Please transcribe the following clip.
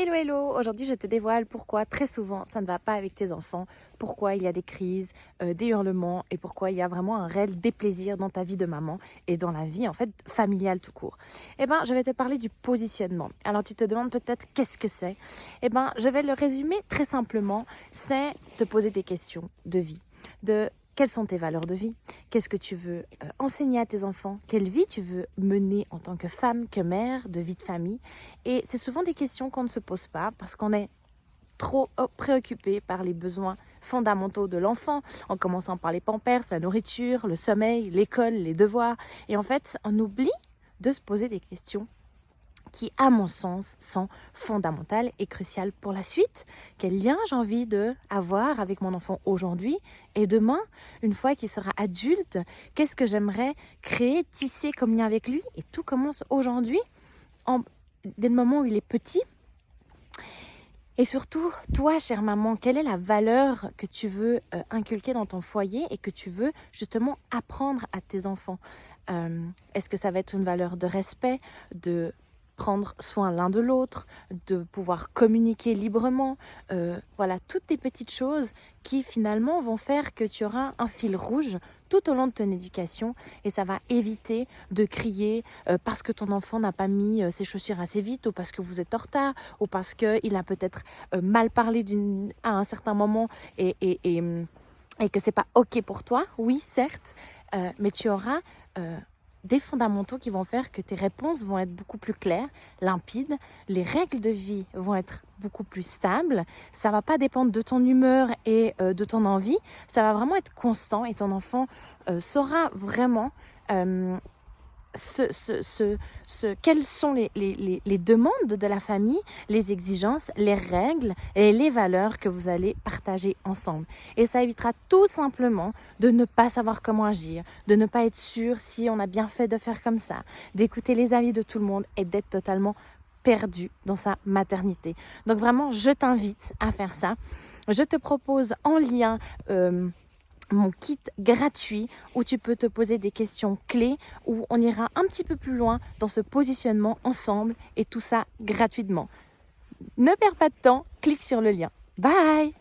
Hello hello, aujourd'hui je te dévoile pourquoi très souvent ça ne va pas avec tes enfants, pourquoi il y a des crises, des hurlements et pourquoi il y a vraiment un réel déplaisir dans ta vie de maman et dans la vie en fait familiale tout court. Eh ben je vais te parler du positionnement. Alors tu te demandes peut-être qu'est-ce que c'est? Eh ben je vais le résumer très simplement, c'est te poser des questions de vie, de quelles sont tes valeurs de vie? Qu'est-ce que tu veux enseigner à tes enfants? Quelle vie tu veux mener en tant que femme, que mère, de vie de famille? Et c'est souvent des questions qu'on ne se pose pas parce qu'on est trop préoccupé par les besoins fondamentaux de l'enfant, en commençant par les pampers, la nourriture, le sommeil, l'école, les devoirs. Et en fait, on oublie de se poser des questions qui, à mon sens, sont fondamentales et cruciales pour la suite. Quel lien j'ai envie d'avoir avec mon enfant aujourd'hui et demain, une fois qu'il sera adulte, qu'est-ce que j'aimerais créer, tisser comme lien avec lui? Et tout commence aujourd'hui, dès le moment où il est petit. Et surtout, toi, chère maman, quelle est la valeur que tu veux inculquer dans ton foyer et que tu veux justement apprendre à tes enfants? Est-ce que ça va être une valeur de respect, de prendre soin l'un de l'autre, de pouvoir communiquer librement, voilà, toutes des petites choses qui finalement vont faire que tu auras un fil rouge tout au long de ton éducation et ça va éviter de crier parce que ton enfant n'a pas mis ses chaussures assez vite ou parce que vous êtes en retard ou parce qu'il a peut-être mal parlé à un certain moment et que c'est pas ok pour toi. Oui, certes, mais tu auras des fondamentaux qui vont faire que tes réponses vont être beaucoup plus claires, limpides, les règles de vie vont être beaucoup plus stables, ça va pas dépendre de ton humeur et de ton envie, ça va vraiment être constant et ton enfant saura vraiment quelles sont les demandes de la famille, les exigences, les règles et les valeurs que vous allez partager ensemble. Et ça évitera tout simplement de ne pas savoir comment agir, de ne pas être sûr si on a bien fait de faire comme ça, d'écouter les avis de tout le monde et d'être totalement perdu dans sa maternité. Donc vraiment, je t'invite à faire ça. Je te propose en lien mon kit gratuit où tu peux te poser des questions clés, où on ira un petit peu plus loin dans ce positionnement ensemble et tout ça gratuitement. Ne perds pas de temps, clique sur le lien. Bye!